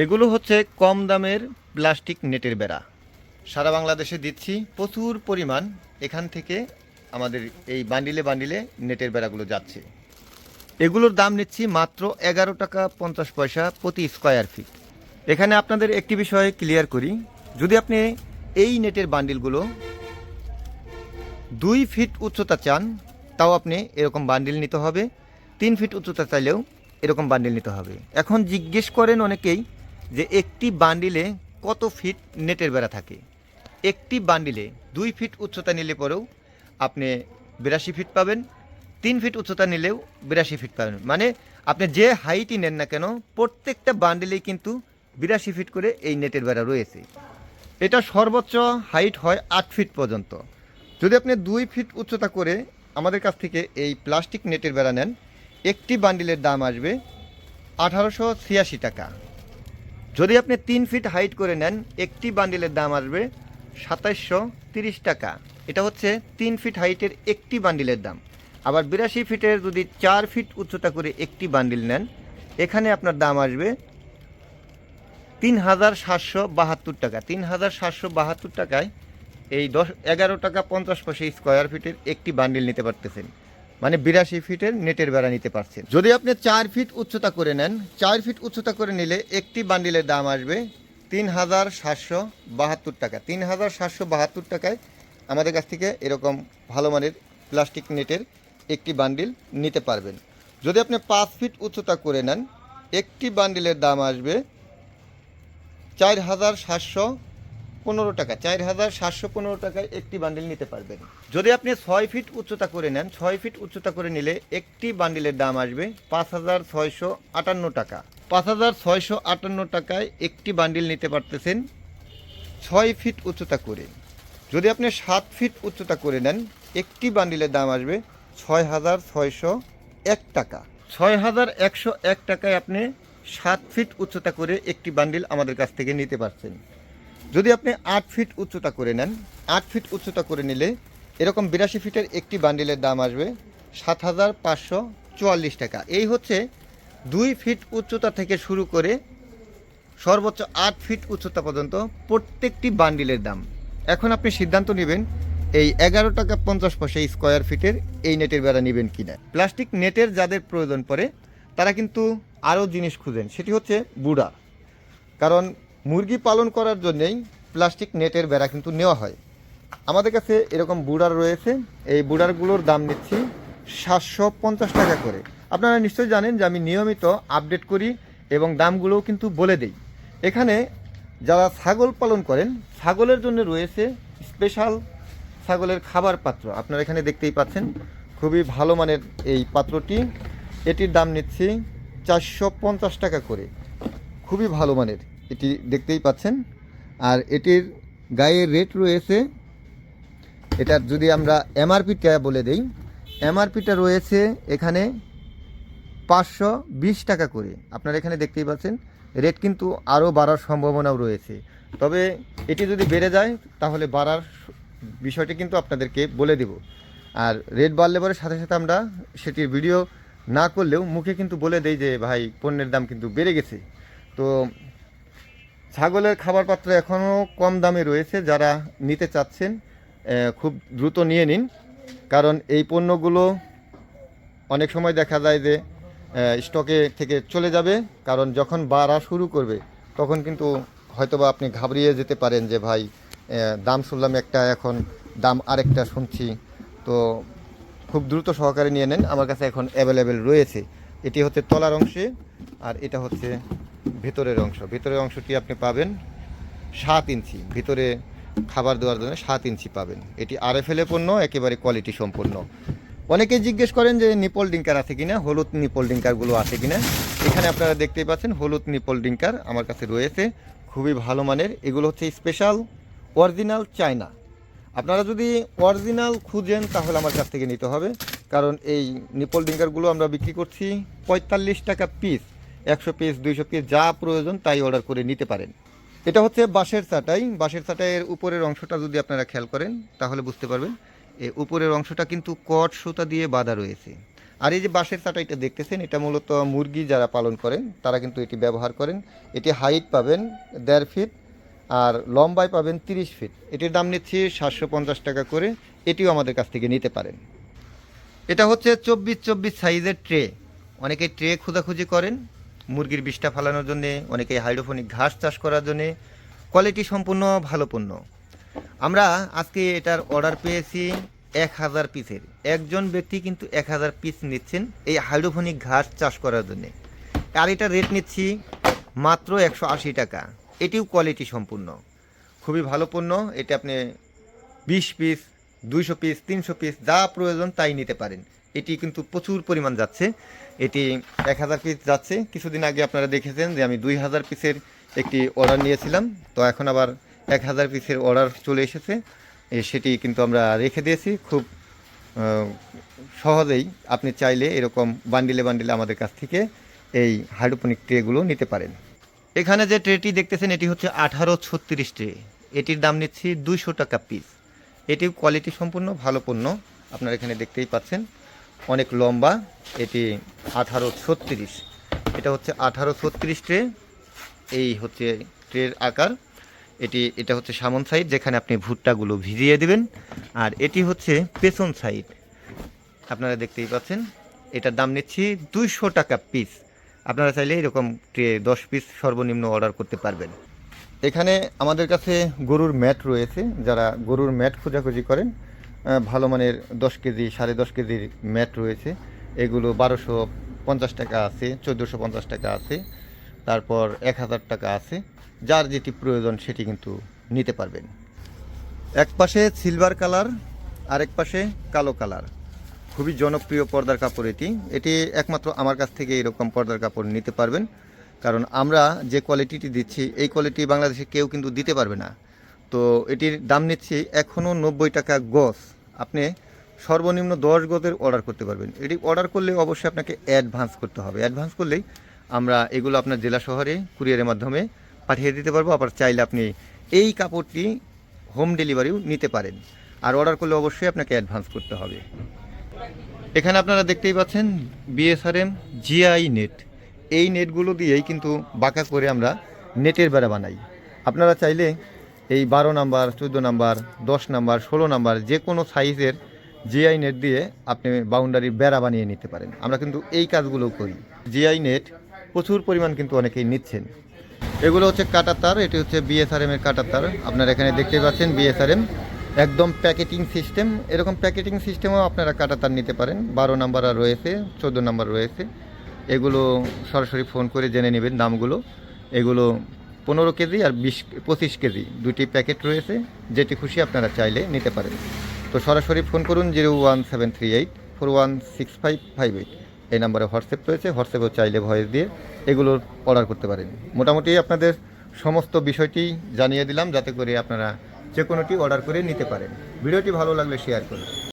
এগুলো হচ্ছে কম দামের প্লাস্টিক নেটের বেড়া। সারা বাংলাদেশে দিচ্ছি প্রচুর পরিমাণ। এখান থেকে আমাদের এই বান্ডিলে বান্ডিলে নেটের বেড়াগুলো যাচ্ছে। এগুলোর দাম নিচ্ছি মাত্র 11 টাকা 50 পয়সা প্রতি স্কোয়ার ফিট। এখানে আপনাদের একটি বিষয় ক্লিয়ার করি, যদি আপনি এই নেটের বান্ডিলগুলো 2 ফিট উচ্চতা চান, তাও আপনি এরকম বান্ডিল নিতে হবে। 3 ফিট উচ্চতা চাইলেও এরকম বান্ডিল নিতে হবে। এখন জিজ্ঞেস করেন অনেকেই যে একটি বান্ডিলে কত ফিট নেটের বেড়া থাকে। একটি বান্ডিলে 2 ফিট উচ্চতা নিলে পরেও আপনি 82 ফিট পাবেন, 3 ফিট উচ্চতা নিলেও 82 ফিট পাবেন। মানে আপনি যে হাইটই নেন না কেন, প্রত্যেকটা বান্ডিলেই কিন্তু 82 ফিট করে এই নেটের বেড়া রয়েছে। এটা সর্বোচ্চ হাইট হয় 8 ফিট পর্যন্ত। যদি আপনি 2 ফিট উচ্চতা করে আমাদের কাছ থেকে এই প্লাস্টিক নেটের বেড়া নেন, একটি বান্ডিলের দাম আসবে 1886 টাকা। যদি আপনি 3 ফিট হাইট করে নেন, একটি বান্ডিলের দাম আসবে 2730 টাকা। এটা হচ্ছে 3 ফিট হাইটের একটি বান্ডিলের দাম। আবার 82 ফিটের যদি 4 ফিট উচ্চতা করে একটি বান্ডিল নেন, এখানে আপনার দাম আসবে 3772 টাকা। 3772 টাকায় এই 11 টাকা 50 পয়সা স্কোয়ার ফিটের একটি বান্ডিল নিতে পারতেছেন। মানে 82 ফিটের নেটের বেড়া নিতে পারছেন। যদি আপনি 4 ফিট উচ্চতা করে নেন, 4 ফিট উচ্চতা করে নিলে একটি বান্ডিলের দাম আসবে 3772 টাকা। 3772 টাকায় আমাদের কাছ থেকে এরকম ভালো মানের প্লাস্টিক নেটের একটি বান্ডিল নিতে পারবেন। যদি আপনি 5 ফিট উচ্চতা করে নেন, একটি বান্ডিলের দাম আসবে 4715 টাকা। 4715 টাকায় একটি বান্ডিল নিতে পারবেন। যদি আপনি 6 ফিট উচ্চতা করে নেন, 6 ফিট উচ্চতা করে নিলে একটি বান্ডিলের দাম আসবে 5658 টাকা। 5658 টাকায় একটি বান্ডিল নিতে পারতেছেন 6 ফিট উচ্চতা করে। যদি আপনি 7 ফিট উচ্চতা করে নেন, একটি বান্ডিলের দাম আসবে 6601 টাকা। 6101 টাকায় আপনি 7 ফিট উচ্চতা করে একটি বান্ডিল আমাদের কাছ থেকে নিতে পারছেন। যদি আপনি 8 ফিট উচ্চতা করে নেন, 8 ফিট উচ্চতা করে নিলে এরকম 82 ফিটের একটি বান্ডিলের দাম আসবে 7544 টাকা। এই হচ্ছে 2 ফিট উচ্চতা থেকে শুরু করে সর্বোচ্চ 8 ফিট উচ্চতা পর্যন্ত প্রত্যেকটি বান্ডিলের দাম। এখন আপনি সিদ্ধান্ত নেবেন এই 11 টাকা 50 পয়সা স্কোয়ার ফিটের এই নেটের বেড়া নেবেন কিনা। প্লাস্টিক নেটের যাদের প্রয়োজন পড়ে তারা কিন্তু আরও জিনিস খুঁজেন, সেটি হচ্ছে বুড়া। কারণ মুরগি পালন করার জন্যেই প্লাস্টিক নেটের বেড়া কিন্তু নেওয়া হয়। আমাদের কাছে এরকম বুড়ার রয়েছে। এই বুড়ারগুলোর দাম নিচ্ছি 750 টাকা করে। আপনারা নিশ্চয়ই জানেন যে আমি নিয়মিত আপডেট করি এবং দামগুলোও কিন্তু বলে দিই। এখানে যারা ছাগল পালন করেন, ছাগলের জন্য রয়েছে স্পেশাল ছাগলের খাবার পাত্র। আপনারা এখানে দেখতেই পাচ্ছেন খুবই ভালো মানের এই পাত্রটি। এটির দাম নিচ্ছি 450 টাকা করে। খুবই ভালো মানের, এটি দেখতেই পাচ্ছেন। আর এটির গায়ের রেট রয়েছে, এটার যদি আমরা এমআরপিটা বলে দেই, এমআরপিটা রয়েছে এখানে 520 টাকা করে। আপনারা এখানে দেখতেই পাচ্ছেন রেট কিন্তু আরও বাড়ার সম্ভাবনাও রয়েছে। তবে এটি যদি বেড়ে যায় তাহলে বাড়ার বিষয়টি কিন্তু আপনাদেরকে বলে দেব। আর রেট বাড়লে পরে সাথে সাথে আমরা সেটির ভিডিও না করলেও মুখে কিন্তু বলে দেই যে ভাই পণ্যের দাম কিন্তু বেড়ে গেছে। তো ছাগলের খাবার পাত্র এখনও কম দামে রয়েছে। যারা নিতে চাচ্ছেন খুব দ্রুত নিয়ে নিন, কারণ এই পণ্যগুলো অনেক সময় দেখা যায় যে স্টকে থেকে চলে যাবে। কারণ যখন বাড়া শুরু করবে তখন কিন্তু হয়তোবা আপনি ঘাবড়িয়ে যেতে পারেন যে ভাই দাম শুনলাম একটা, এখন দাম আরেকটা শুনছি। তো খুব দ্রুত সহকারে নিয়ে নেন, আমার কাছে এখন অ্যাভেলেবেল রয়েছে। এটি হচ্ছে তলার অংশে, আর এটা হচ্ছে ভেতরের অংশ। ভেতরের অংশটি আপনি পাবেন 7 ইঞ্চি, ভিতরে খাবার দেওয়ার জন্য 7 ইঞ্চি পাবেন। এটি আরএফএল পণ্য, একেবারে কোয়ালিটি সম্পন্ন। অনেকে জিজ্ঞেস করেন যে নিপল ডিঙ্কার আছে কিনা, হলুদ নিপল ডিঙ্কারগুলো আছে কিনা। এখানে আপনারা দেখতেই পাচ্ছেন হলুদ নিপল ডিঙ্কার আমার কাছে রয়েছে, খুবই ভালো মানের। এগুলো হচ্ছে স্পেশাল অরিজিনাল চায়না। আপনারা যদি অরিজিনাল খুঁজেন তাহলে আমার কাছ থেকে নিতে হবে, কারণ এই নিপল ডিঙ্কারগুলো আমরা বিক্রি করছি 45 টাকা পিস। 100 পিস 200 পিস যা প্রয়োজন তাই অর্ডার করে নিতে পারেন। এটা হচ্ছে বাঁশের চাটাই। বাঁশের চাটাইয়ের উপরের অংশটা যদি আপনারা খেয়াল করেন তাহলে বুঝতে পারবেন এই উপরের অংশটা কিন্তু কট সুতা দিয়ে বাঁধা রয়েছে। আর এই যে বাঁশের চাটাইটা দেখতেছেন, এটা মূলত মুরগি যারা পালন করেন তারা কিন্তু এটি ব্যবহার করেন। এটি হাইট পাবেন 1.5 ফিট আর লম্বায় পাবেন 30 ফিট। এটির দাম নিচ্ছি 750 টাকা করে। এটিও আমাদের কাছ থেকে নিতে পারেন। এটা হচ্ছে 24-24 সাইজের ট্রে। অনেকে ট্রে খোঁজাখুঁজি করেন মুরগির বিষ্ঠা ফালানোর জন্যে, অনেকে হাইড্রোফোনিক ঘাস চাষ করার জন্যে। কোয়ালিটি সম্পূর্ণ ভালো পণ্য। আমরা আজকে এটার অর্ডার পেয়েছি 1000 পিসের। একজন ব্যক্তি কিন্তু 1000 পিস নিচ্ছেন এই হাইড্রোফোনিক ঘাস চাষ করার জন্যে। আর এটার রেট নিচ্ছি মাত্র 180 টাকা। এটিও কোয়ালিটি সম্পূর্ণ, খুবই ভালো পণ্য। এটা আপনি 20 পিস, 200 পিস, 300 পিস যা প্রয়োজন তাই নিতে পারেন। এটি কিন্তু প্রচুর পরিমাণ যাচ্ছে। এটি 1000 পিস যাচ্ছে। কিছুদিন আগে আপনারা দেখেছেন যে আমি 2000 পিসের একটি অর্ডার নিয়েছিলাম, তো এখন আবার 1000 পিসের অর্ডার চলে এসেছে। সেটি কিন্তু আমরা রেখে দিয়েছি। খুব সহজেই আপনি চাইলে এরকম বান্ডিলে বান্ডিলে আমাদের কাছ থেকে এই হাইড্রোপনিক ট্রেগুলো নিতে পারেন। এখানে যে ট্রেটি দেখতেছেন এটি হচ্ছে 1836 ট্রে। এটির দাম নিচ্ছি 200 টাকা পিস। এটিও কোয়ালিটি সম্পূর্ণ ভালো পণ্য। আপনারা এখানে দেখতেই পাচ্ছেন অনেক লম্বা। এটি 1836, এটা হচ্ছে 1836 ট্রে। এই হচ্ছে ট্রের আকার। এটা হচ্ছে সামন সাইড, যেখানে আপনি ভুট্টাগুলো ভিজিয়ে দিবেন। আর এটি হচ্ছে পেছন সাইড, আপনারা দেখতেই পাচ্ছেন। এটার দাম নিচ্ছি 200 টাকা পিস। আপনারা চাইলে এরকম ট্রে 10 পিস সর্বনিম্ন অর্ডার করতে পারবেন। এখানে আমাদের কাছে গরুর ম্যাট রয়েছে। যারা গরুর ম্যাট খোঁজাখুঁজি করেন, ভালো মানের 10 কেজি 10.5 কেজির ম্যাট রয়েছে। এগুলো 1250 টাকা আছে, 1450 টাকা আছে, তারপর 1000 টাকা আছে। যার যেটি প্রয়োজন সেটি কিন্তু নিতে পারবেন। এক পাশে সিলভার কালার, আরেক পাশে কালো কালার। খুবই জনপ্রিয় পর্দার কাপড় এটি। এটি একমাত্র আমার কাছ থেকে এরকম পর্দার কাপড় নিতে পারবেন, কারণ আমরা যে কোয়ালিটিটি দিচ্ছি এই কোয়ালিটি বাংলাদেশে কেউ কিন্তু দিতে পারবে না। তো এটির দাম নিচ্ছি এখনও 90 টাকা গজ। আপনি সর্বনিম্ন 10 গজের অর্ডার করতে পারবেন। এটি অর্ডার করলে অবশ্যই আপনাকে অ্যাডভান্স করতে হবে। অ্যাডভান্স করলেই আমরা এগুলো আপনার জেলা শহরে কুরিয়ারের মাধ্যমে পাঠিয়ে দিতে পারবো। আবার চাইলে আপনি এই কাপড়টি হোম ডেলিভারিও নিতে পারেন। আর অর্ডার করলে অবশ্যই আপনাকে অ্যাডভান্স করতে হবে। এখানে আপনারা দেখতেই পাচ্ছেন বিএসআরএম জিআই নেট। এই নেটগুলো দিয়েই কিন্তু বাঁকা করে আমরা নেটের বেড়া বানাই। আপনারা চাইলে এই 12 নাম্বার, 14 নাম্বার, 10 নাম্বার, 16 নাম্বার যে কোনো সাইজের জিআই নেট দিয়ে আপনি বাউন্ডারির বেড়া বানিয়ে নিতে পারেন। আমরা কিন্তু এই কাজগুলো করি। জিআই নেট প্রচুর পরিমাণ কিন্তু অনেকেই নিচ্ছেন। এগুলো হচ্ছে কাটার তার। এটি হচ্ছে বিএসআরএম এর কাটার তার। আপনারা এখানে দেখতে পাচ্ছেন বিএসআরএম একদম প্যাকেটিং সিস্টেম। এরকম প্যাকেটিং সিস্টেমও আপনারা কাটার তার নিতে পারেন। 12 নাম্বার রয়েছে, 14 নাম্বার রয়েছে। এগুলো সরাসরি ফোন করে জেনে নেবেন দামগুলো। এগুলো 15 কেজি আর 25 কেজি দুটি প্যাকেট রয়েছে। যেটি খুশি আপনারা চাইলে নিতে পারেন। তো সরাসরি ফোন করুন 01738416558। এই নাম্বারে হোয়াটসঅ্যাপ রয়েছে। হোয়াটসঅ্যাপেও চাইলে ভয়েস দিয়ে এগুলো অর্ডার করতে পারেন। মোটামুটি আপনাদের সমস্ত বিষয়টি জানিয়ে দিলাম, যাতে করে আপনারা যে কোনোটি অর্ডার করে নিতে পারেন। ভিডিওটি ভালো লাগলে শেয়ার করুন।